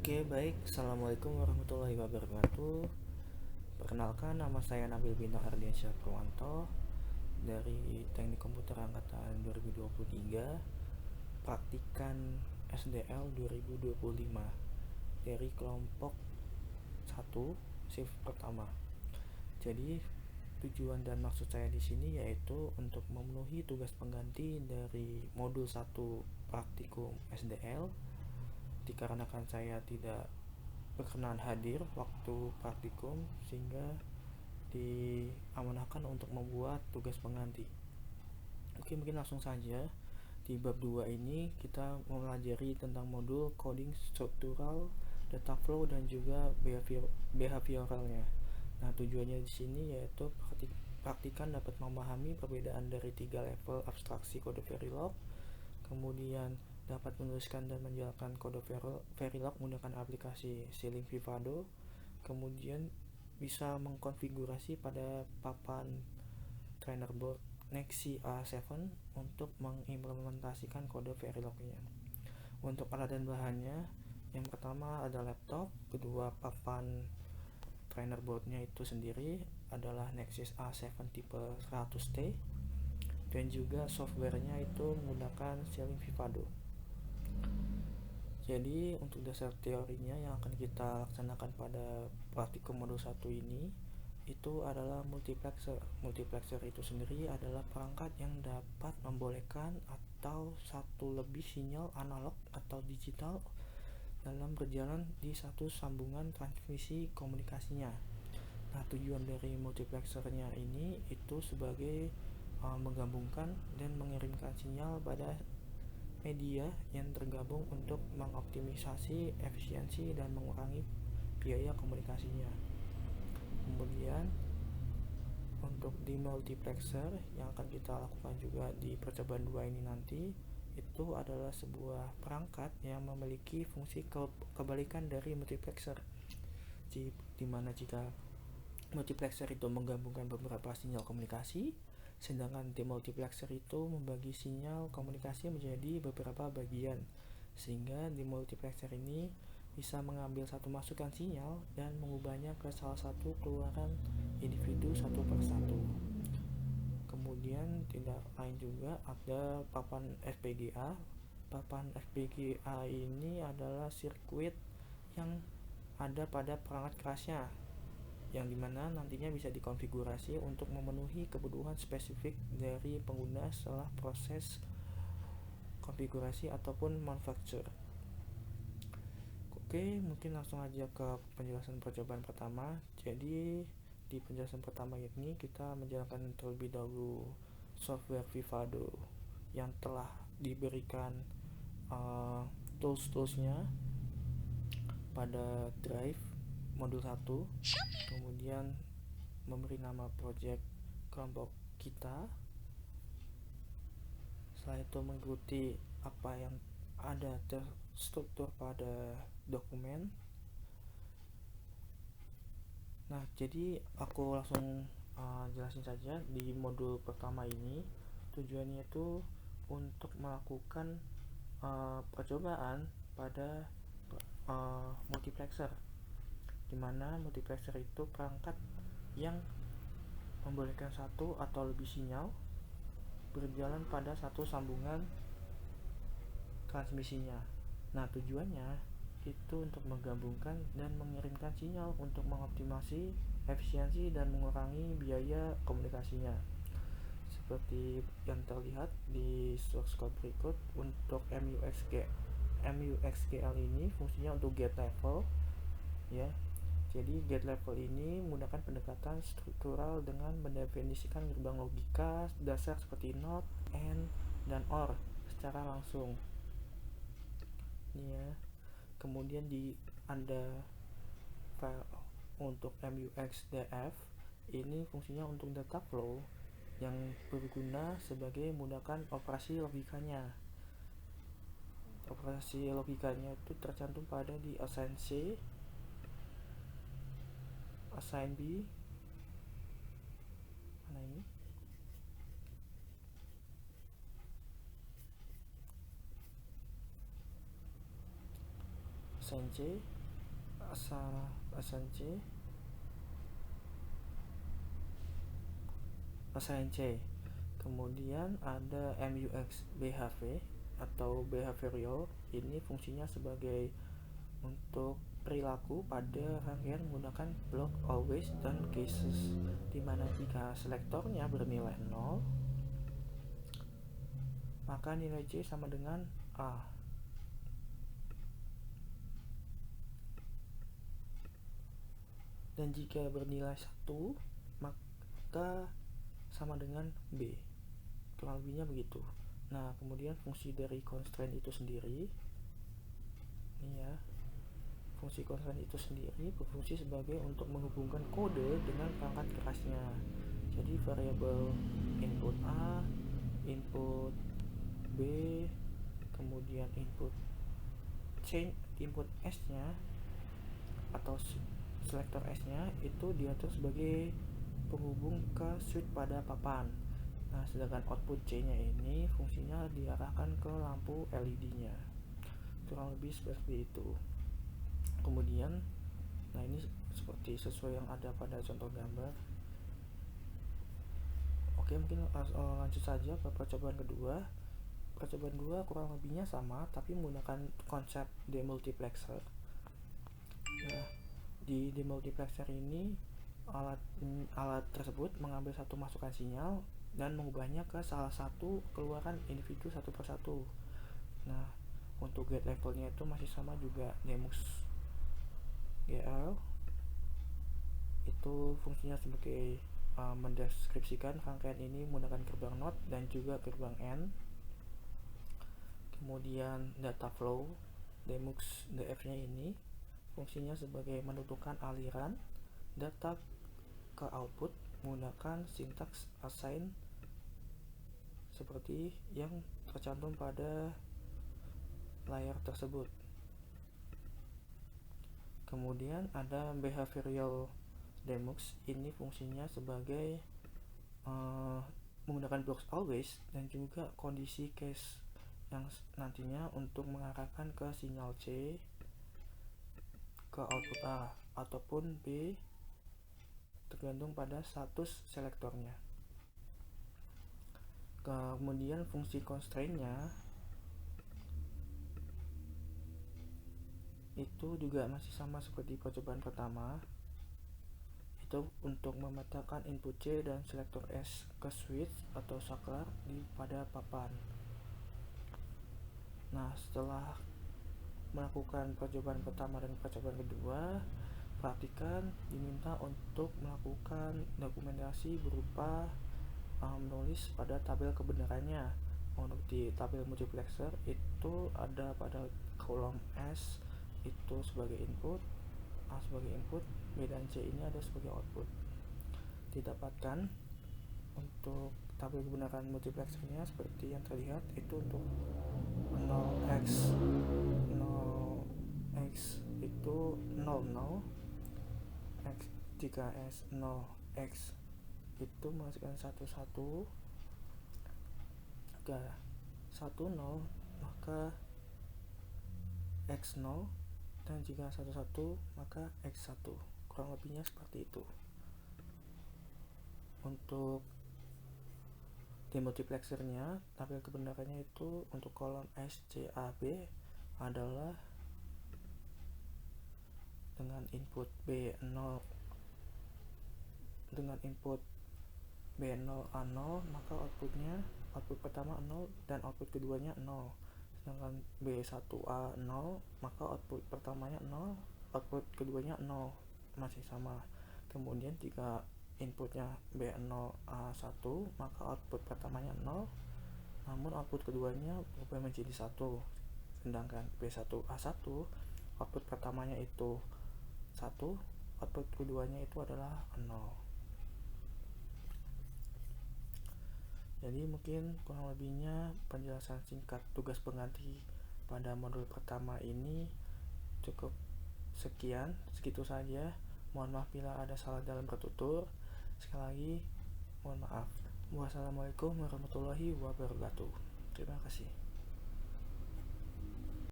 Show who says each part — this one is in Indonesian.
Speaker 1: Oke, baik. Assalamualaikum warahmatullahi wabarakatuh. Perkenalkan, nama saya Nabil Bintang Ardiansyah Purwanto dari Teknik Komputer Angkatan 2023, praktikan SDL 2025 dari kelompok 1 shift pertama. Jadi, tujuan dan maksud saya di sini yaitu untuk memenuhi tugas pengganti dari modul 1 praktikum SDL dikarenakan saya tidak berkenan hadir waktu praktikum sehingga diamanahkan untuk membuat tugas pengganti. Oke, mungkin langsung saja. Di bab 2 ini kita mempelajari tentang modul coding struktural, data flow dan juga behavioralnya. Nah, tujuannya di sini yaitu praktikan dapat memahami perbedaan dari 3 level abstraksi kode Verilog, kemudian dapat menuliskan dan menjalankan kode Verilog menggunakan aplikasi Ceiling Vivado, kemudian bisa mengkonfigurasi pada papan trainer board Nexi A7 untuk mengimplementasikan kode Verilognya. Untuk alat dan bahannya, yang pertama ada laptop, kedua papan trainer boardnya itu sendiri adalah Nexus A7 tipe 100T, dan juga softwarenya itu menggunakan Ceiling Vivado. Jadi untuk dasar teorinya yang akan kita laksanakan pada praktikum modul 1 ini itu adalah multiplexer. Multiplexer itu sendiri adalah perangkat yang dapat membolehkan atau satu lebih sinyal analog atau digital dalam berjalan di satu sambungan transmisi komunikasinya. Nah, tujuan dari multiplexernya ini itu sebagai menggabungkan dan mengirimkan sinyal pada media yang tergabung untuk mengoptimisasi efisiensi dan mengurangi biaya komunikasinya. Kemudian untuk demultiplexer yang akan kita lakukan juga di percobaan 2 ini nanti itu adalah sebuah perangkat yang memiliki fungsi kebalikan dari multiplexer, di mana jika multiplexer itu menggabungkan beberapa sinyal komunikasi, sedangkan demultiplexer itu membagi sinyal komunikasi menjadi beberapa bagian, sehingga demultiplexer ini bisa mengambil satu masukan sinyal dan mengubahnya ke salah satu keluaran individu satu persatu. Kemudian tidak lain juga ada papan FPGA. Papan FPGA ini adalah sirkuit yang ada pada perangkat kerasnya, yang dimana nantinya bisa dikonfigurasi untuk memenuhi kebutuhan spesifik dari pengguna setelah proses konfigurasi ataupun manufacture. Oke, mungkin langsung aja ke penjelasan percobaan pertama. Jadi di penjelasan pertama ini kita menjalankan terlebih dahulu software Vivado yang telah diberikan tools-toolsnya pada drive modul 1, kemudian memberi nama project kelompok kita. Setelah itu mengikuti apa yang ada terstruktur pada dokumen. Nah, jadi aku langsung jelasin saja. Di modul pertama ini tujuannya itu untuk melakukan percobaan pada multiplexer, dimana multiplexer itu perangkat yang membolehkan satu atau lebih sinyal berjalan pada satu sambungan transmisinya. Nah, tujuannya itu untuk menggabungkan dan mengirimkan sinyal untuk mengoptimasi efisiensi dan mengurangi biaya komunikasinya. Seperti yang terlihat di source code berikut, untuk MUXGL ini fungsinya untuk get level, ya. Jadi get level ini menggunakan pendekatan struktural dengan mendefinisikan gerbang logika dasar seperti NOT, AND, dan OR secara langsung. Ini ya. Kemudian ada file untuk MUXDF, ini fungsinya untuk data flow yang berguna sebagai memudahkan operasi logikanya. Operasi logikanya itu tercantum pada di assign C, assign B, mana ini? Assign C, assign C. Kemudian ada MUX BHV atau behavioral. Ini fungsinya sebagai untuk perilaku pada rangkaian menggunakan block always dan cases, dimana jika selektornya bernilai 0 maka nilai C sama dengan A. Dan jika bernilai 1 maka sama dengan B. Kurang lebihnya begitu. Nah, kemudian fungsi dari constraint itu sendiri, ini ya, fungsi constraint itu sendiri berfungsi sebagai untuk menghubungkan kode dengan perangkat kerasnya. Jadi variabel input A, input B, kemudian input S nya atau selektor S nya itu diatur sebagai penghubung ke switch pada papan. Nah, sedangkan output C nya ini fungsinya diarahkan ke lampu LED nya. Kurang lebih seperti itu. Kemudian, nah ini seperti sesuai yang ada pada contoh gambar. Oke, mungkin lanjut saja ke percobaan kedua. Percobaan 2 kurang lebihnya sama, tapi menggunakan konsep demultiplexer. Nah, di demultiplexer ini alat tersebut mengambil satu masukan sinyal dan mengubahnya ke salah satu keluaran individu satu persatu. Nah, untuk gate levelnya itu masih sama juga, demux GL itu fungsinya sebagai mendeskripsikan rangkaian ini menggunakan gerbang NOT dan juga gerbang N. Kemudian data flow demux DF nya ini fungsinya sebagai menentukan aliran data ke output menggunakan sintaks assign seperti yang tercantum pada layar tersebut. Kemudian ada behavioral demux, ini fungsinya sebagai menggunakan blocks always dan juga kondisi case yang nantinya untuk mengarahkan ke sinyal C ke output A ataupun B tergantung pada status selektornya. Kemudian fungsi constraint-nya itu juga masih sama seperti percobaan pertama, itu untuk memetakan input C dan selektor S ke switch atau saklar pada papan. Nah, setelah melakukan percobaan pertama dan percobaan kedua, praktikan diminta untuk melakukan dokumentasi berupa menulis pada tabel kebenarannya. Untuk di tabel multiplexer itu ada pada kolom S itu sebagai input, A sebagai input, B dan C ini ada sebagai output. Didapatkan untuk tabel kebenaran multiplexernya seperti yang terlihat, itu untuk 0x itu 00, x jika S 0x itu menghasilkan 11, jika 10 maka x0, dan jika 11 maka x1. Kurang lebihnya seperti itu. Untuk demultiplexernya, tabel kebenarannya itu untuk kolom SCAB adalah dengan input B0 A0, maka output pertama 0 dan output keduanya 0. Sedangkan B1A 0, maka output pertamanya 0, output keduanya 0, masih sama. Kemudian jika inputnya B0A1, maka output pertamanya 0, namun output keduanya berubah menjadi 1. Sedangkan B1A1, output pertamanya itu 1, output keduanya itu adalah 0. Jadi mungkin kurang lebihnya penjelasan singkat tugas pengganti pada modul pertama ini cukup segitu saja. Mohon maaf bila ada salah dalam bertutur. Sekali lagi mohon maaf. Wassalamualaikum warahmatullahi wabarakatuh. Terima kasih.